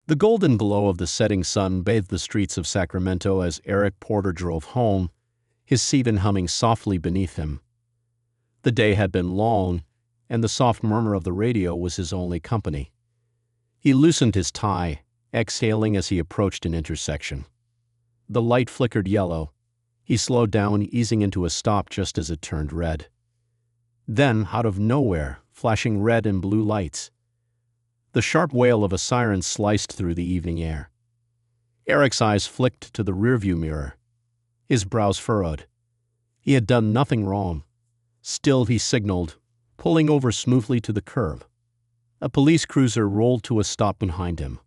The golden glow of the setting sun bathed the streets of Sacramento as Eric Porter drove home, his sedan humming softly beneath him. The day had been long, and the soft murmur of the radio was his only company. He loosened his tie, exhaling as he approached an intersection. The light flickered yellow. He slowed down, easing into a stop just as it turned red. Then, out of nowhere, flashing red and blue lights, the sharp wail of a siren sliced through the evening air. Eric's eyes flicked to the rearview mirror. His brows furrowed. He had done nothing wrong. Still, he signaled, pulling over smoothly to the curb. A police cruiser rolled to a stop behind him.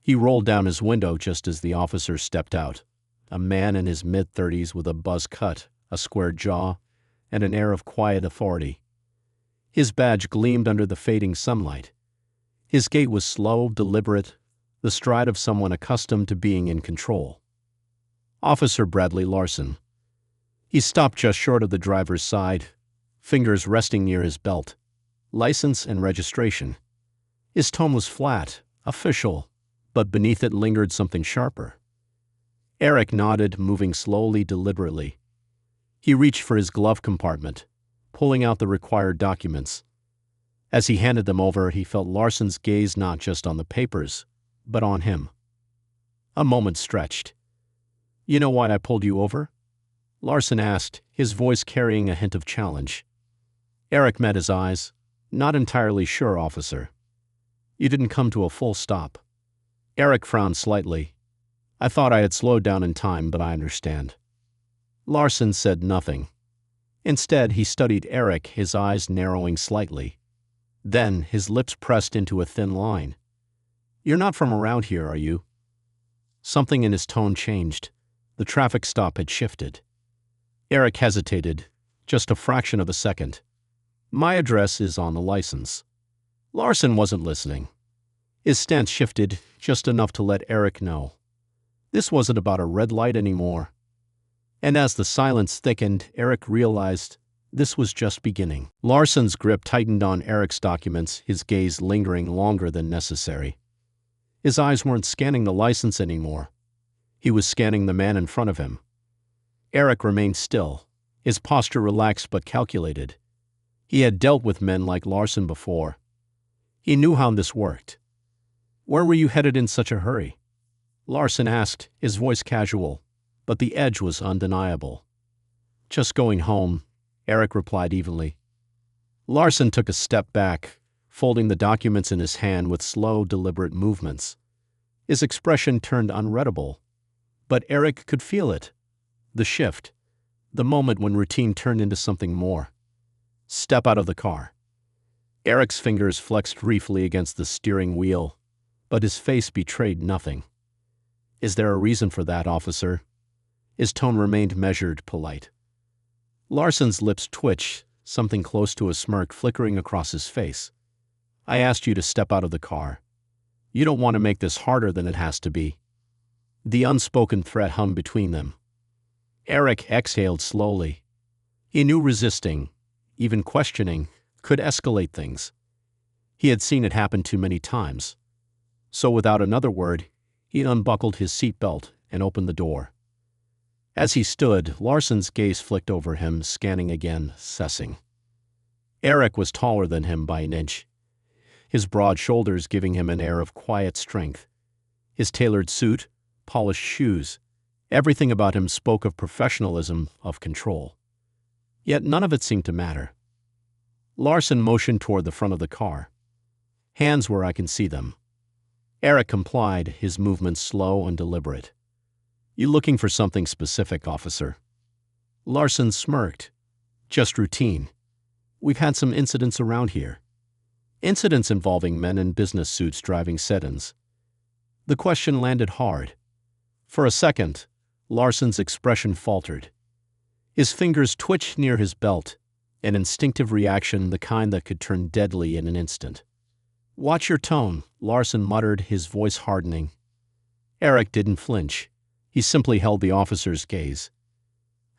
He rolled down his window just as the officer stepped out, a man in his mid-30s with a buzz cut, a square jaw, and an air of quiet authority. His badge gleamed under the fading sunlight. His gait was slow, deliberate, the stride of someone accustomed to being in control. Officer Bradley Larson. He stopped just short of the driver's side, fingers resting near his belt. License and registration. His tone was flat, official, but beneath it lingered something sharper. Eric nodded, moving slowly, deliberately. He reached for his glove compartment, pulling out the required documents. As he handed them over, he felt Larson's gaze not just on the papers, but on him. A moment stretched. "You know why I pulled you over?" Larson asked, his voice carrying a hint of challenge. Eric met his eyes. "Not entirely sure, officer." "You didn't come to a full stop." Eric frowned slightly. "I thought I had slowed down in time, but I understand." Larson said nothing. Instead, he studied Eric, his eyes narrowing slightly. Then, his lips pressed into a thin line. "You're not from around here, are you?" Something in his tone changed. The traffic stop had shifted. Eric hesitated, just a fraction of a second. "My address is on the license." Larson wasn't listening. His stance shifted just enough to let Eric know. This wasn't about a red light anymore. And as the silence thickened, Eric realized this was just beginning. Larson's grip tightened on Eric's documents, his gaze lingering longer than necessary. His eyes weren't scanning the license anymore. He was scanning the man in front of him. Eric remained still, his posture relaxed but calculated. He had dealt with men like Larson before. He knew how this worked. "Where were you headed in such a hurry?" Larson asked, his voice casual, but the edge was undeniable. "Just going home," Eric replied evenly. Larson took a step back, folding the documents in his hand with slow, deliberate movements. His expression turned unreadable, but Eric could feel it. The shift, the moment when routine turned into something more. "Step out of the car." Eric's fingers flexed briefly against the steering wheel, but his face betrayed nothing. "Is there a reason for that, officer?" His tone remained measured, polite. Larson's lips twitched, something close to a smirk flickering across his face. "I asked you to step out of the car. You don't want to make this harder than it has to be." The unspoken threat hung between them. Eric exhaled slowly. He knew resisting, even questioning, could escalate things. He had seen it happen too many times. So without another word, he unbuckled his seatbelt and opened the door. As he stood, Larson's gaze flicked over him, scanning again, assessing. Eric was taller than him by an inch, his broad shoulders giving him an air of quiet strength. His tailored suit, polished shoes, everything about him spoke of professionalism, of control. Yet none of it seemed to matter. Larson motioned toward the front of the car. "Hands where I can see them." Eric complied, his movements slow and deliberate. "You looking for something specific, officer?" Larson smirked. "Just routine. We've had some incidents around here. Incidents involving men in business suits driving sedans." The question landed hard. For a second, Larson's expression faltered. His fingers twitched near his belt, an instinctive reaction, the kind that could turn deadly in an instant. "Watch your tone," Larson muttered, his voice hardening. Eric didn't flinch. He simply held the officer's gaze.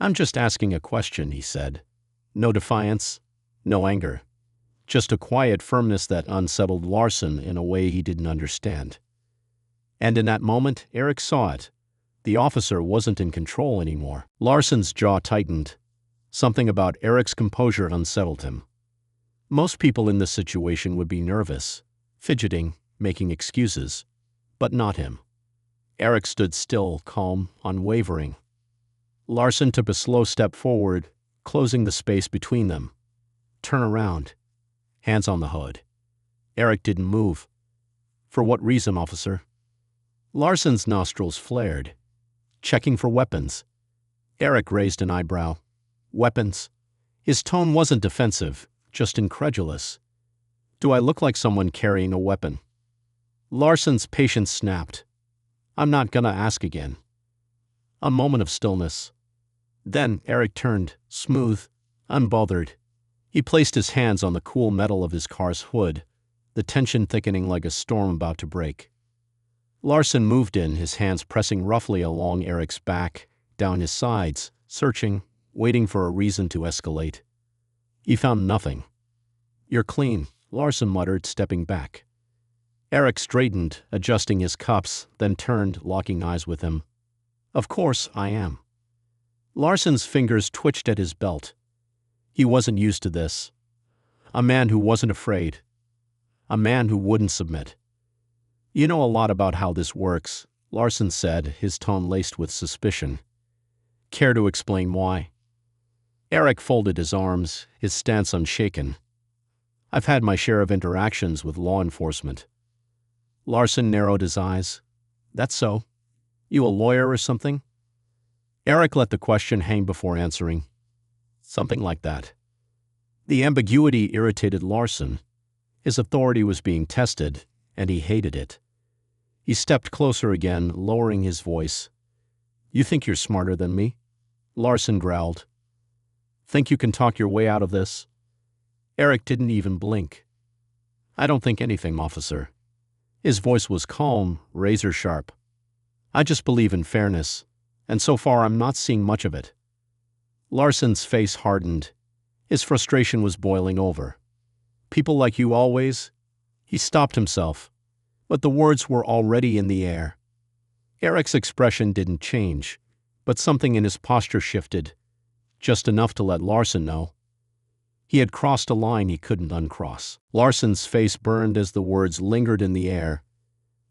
"I'm just asking a question," he said. No defiance, no anger. Just a quiet firmness that unsettled Larson in a way he didn't understand. And in that moment, Eric saw it. The officer wasn't in control anymore. Larson's jaw tightened. Something about Eric's composure unsettled him. Most people in this situation would be nervous, fidgeting, making excuses. But not him. Eric stood still, calm, unwavering. Larson took a slow step forward, closing the space between them. Turn around. Hands on the hood. Eric didn't move. For what reason, officer? Larson's nostrils flared. Checking for weapons. Eric raised an eyebrow. Weapons? His tone wasn't defensive, just incredulous. Do I look like someone carrying a weapon? Larson's patience snapped. I'm not gonna ask again. A moment of stillness. Then Eric turned, smooth, unbothered. He placed his hands on the cool metal of his car's hood, the tension thickening like a storm about to break. Larson moved in, his hands pressing roughly along Eric's back, down his sides, searching, waiting for a reason to escalate. He found nothing. You're clean, Larson muttered, stepping back. Eric straightened, adjusting his cuffs, then turned, locking eyes with him. Of course I am. Larson's fingers twitched at his belt. He wasn't used to this. A man who wasn't afraid. A man who wouldn't submit. You know a lot about how this works, Larson said, his tone laced with suspicion. Care to explain why? Eric folded his arms, his stance unshaken. I've had my share of interactions with law enforcement. Larson narrowed his eyes. That's so? You a lawyer or something? Eric let the question hang before answering. Something like that. The ambiguity irritated Larson. His authority was being tested, and he hated it. He stepped closer again, lowering his voice. You think you're smarter than me? Larson growled. Think you can talk your way out of this? Eric didn't even blink. I don't think anything, officer. His voice was calm, razor sharp. I just believe in fairness, and so far I'm not seeing much of it. Larson's face hardened. His frustration was boiling over. People like you always? He stopped himself, but the words were already in the air. Eric's expression didn't change, but something in his posture shifted, just enough to let Larson know. He had crossed a line he couldn't uncross. Larson's face burned as the words lingered in the air.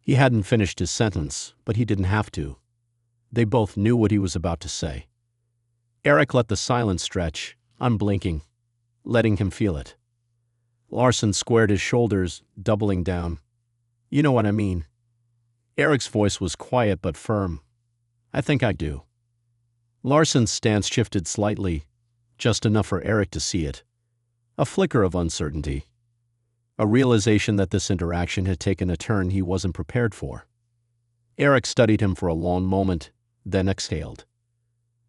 He hadn't finished his sentence, but he didn't have to. They both knew what he was about to say. Eric let the silence stretch, unblinking, letting him feel it. Larson squared his shoulders, doubling down. You know what I mean. Eric's voice was quiet but firm. I think I do. Larson's stance shifted slightly, just enough for Eric to see it. A flicker of uncertainty. A realization that this interaction had taken a turn he wasn't prepared for. Eric studied him for a long moment, then exhaled.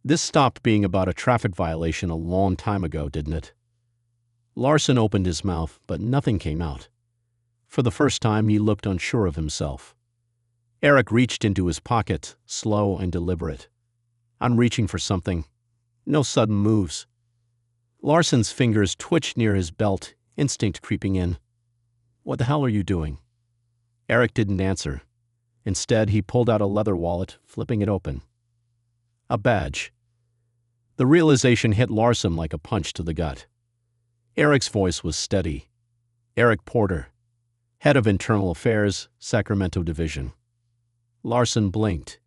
This stopped being about a traffic violation a long time ago, didn't it? Larson opened his mouth, but nothing came out. For the first time, he looked unsure of himself. Eric reached into his pocket, slow and deliberate. I'm reaching for something. No sudden moves. Larson's fingers twitched near his belt, instinct creeping in. What the hell are you doing? Eric didn't answer. Instead, he pulled out a leather wallet, flipping it open. A badge. The realization hit Larson like a punch to the gut. Eric's voice was steady. Eric Porter, head of Internal Affairs, Sacramento Division. Larson blinked.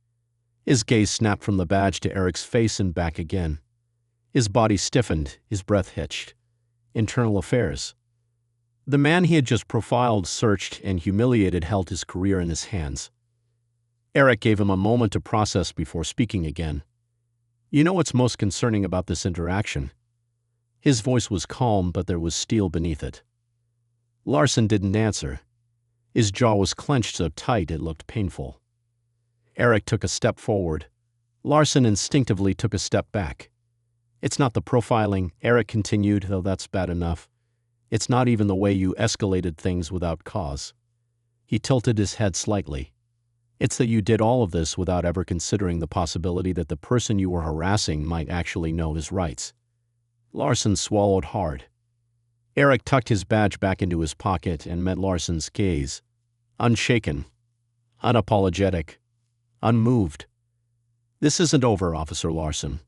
His gaze snapped from the badge to Eric's face and back again. His body stiffened, his breath hitched. Internal Affairs. The man he had just profiled, searched, and humiliated held his career in his hands. Eric gave him a moment to process before speaking again. You know what's most concerning about this interaction? His voice was calm, but there was steel beneath it. Larson didn't answer. His jaw was clenched so tight it looked painful. Eric took a step forward. Larson instinctively took a step back. It's not the profiling, Eric continued, though that's bad enough. It's not even the way you escalated things without cause. He tilted his head slightly. It's that you did all of this without ever considering the possibility that the person you were harassing might actually know his rights. Larson swallowed hard. Eric tucked his badge back into his pocket and met Larson's gaze. Unshaken. unapologetic, unmoved. "This isn't over, Officer Larson."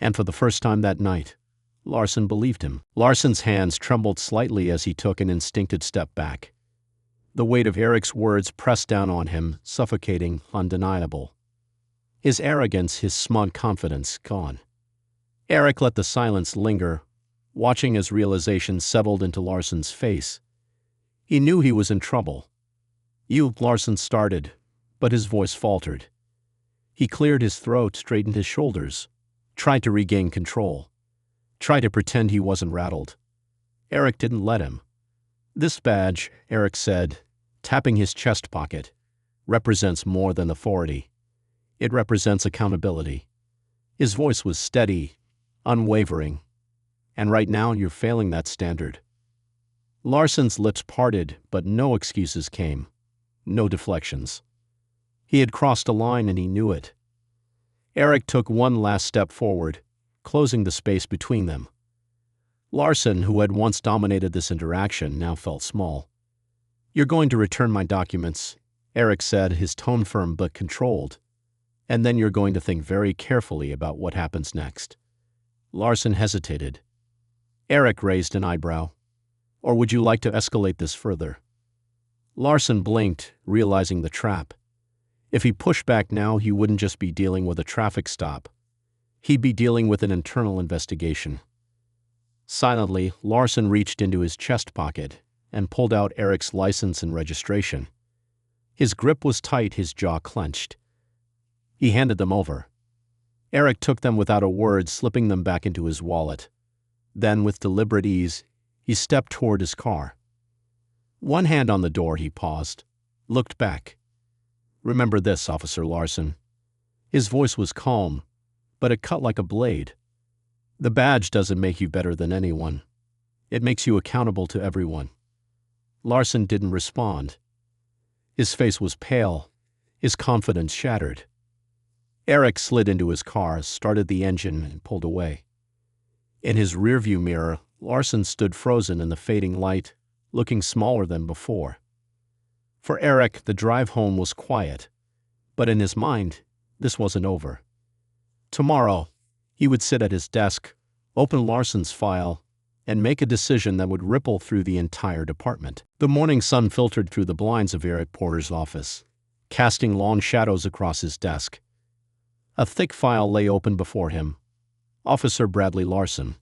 And for the first time that night, Larson believed him. Larson's hands trembled slightly as he took an instinctive step back. The weight of Eric's words pressed down on him, suffocating, undeniable. His arrogance, his smug confidence, gone. Eric let the silence linger, watching as realization settled into Larson's face. He knew he was in trouble. "You," Larson started, but his voice faltered. He cleared his throat, straightened his shoulders, tried to regain control, tried to pretend he wasn't rattled. Eric didn't let him. "This badge," Eric said, tapping his chest pocket, "represents more than authority. It represents accountability." His voice was steady, unwavering. "And right now you're failing that standard." Larson's lips parted, but no excuses came. No deflections. He had crossed a line and he knew it. Eric took one last step forward, closing the space between them. Larson, who had once dominated this interaction, now felt small. "You're going to return my documents," Eric said, his tone firm but controlled. "And then you're going to think very carefully about what happens next." Larson hesitated. Eric raised an eyebrow. "Or would you like to escalate this further?" Larson blinked, realizing the trap. If he pushed back now, he wouldn't just be dealing with a traffic stop. He'd be dealing with an internal investigation. Silently, Larson reached into his chest pocket and pulled out Eric's license and registration. His grip was tight, his jaw clenched. He handed them over. Eric took them without a word, slipping them back into his wallet. Then, with deliberate ease, he stepped toward his car. One hand on the door, he paused, looked back. "Remember this, Officer Larson." His voice was calm, but it cut like a blade. "The badge doesn't make you better than anyone. It makes you accountable to everyone." Larson didn't respond. His face was pale, his confidence shattered. Eric slid into his car, started the engine, and pulled away. In his rearview mirror, Larson stood frozen in the fading light, looking smaller than before. For Eric, the drive home was quiet, but in his mind, this wasn't over. Tomorrow, he would sit at his desk, open Larson's file, and make a decision that would ripple through the entire department. The morning sun filtered through the blinds of Eric Porter's office, casting long shadows across his desk. A thick file lay open before him. Officer Bradley Larson.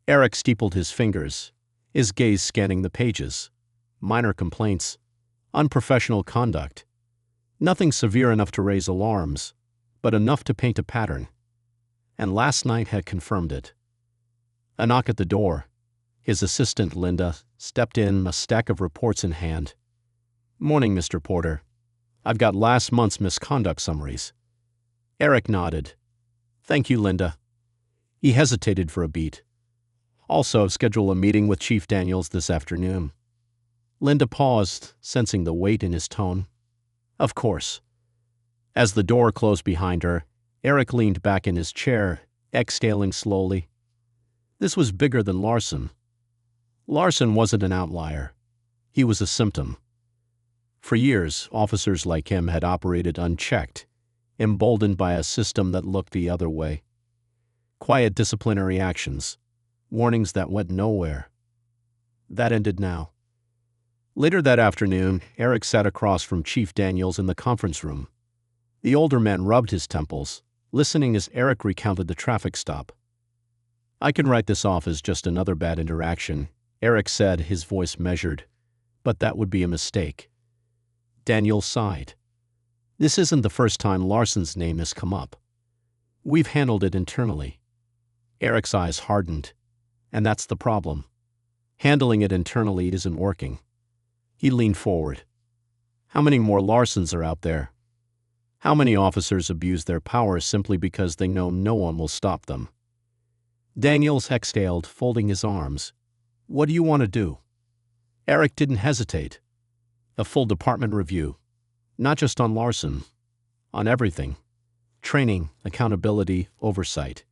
Eric steepled his fingers, his gaze scanning the pages. Minor complaints, unprofessional conduct. Nothing severe enough to raise alarms, but enough to paint a pattern. And last night had confirmed it. A knock at the door. His assistant, Linda, stepped in, a stack of reports in hand. "Morning, Mr. Porter. I've got last month's misconduct summaries." Eric nodded. "Thank you, Linda." He hesitated for a beat. "Also, schedule a meeting with Chief Daniels this afternoon." Linda paused, sensing the weight in his tone. "Of course." As the door closed behind her, Eric leaned back in his chair, exhaling slowly. This was bigger than Larson. Larson wasn't an outlier. He was a symptom. For years, officers like him had operated unchecked, emboldened by a system that looked the other way. Quiet disciplinary actions, warnings that went nowhere. That ended now. Later that afternoon, Eric sat across from Chief Daniels in the conference room. The older man rubbed his temples, listening as Eric recounted the traffic stop. "I can write this off as just another bad interaction," Eric said, his voice measured. "But that would be a mistake." Daniels sighed. "This isn't the first time Larson's name has come up. We've handled it internally." Eric's eyes hardened. "And that's the problem. Handling it internally isn't working." He leaned forward. "How many more Larsons are out there? How many officers abuse their power simply because they know no one will stop them?" Daniels exhaled, folding his arms. "What do you want to do?" Eric didn't hesitate. A full department review. Not just on Larson. On everything. Training, accountability, oversight.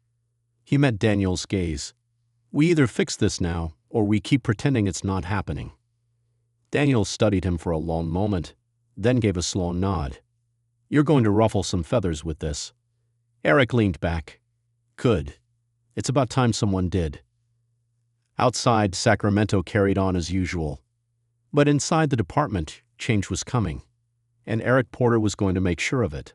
He met Daniels' gaze. "We either fix this now, or we keep pretending it's not happening." Daniels studied him for a long moment, then gave a slow nod. "You're going to ruffle some feathers with this." Eric leaned back. "Good. It's about time someone did." Outside, Sacramento carried on as usual. But inside the department, change was coming, and Eric Porter was going to make sure of it.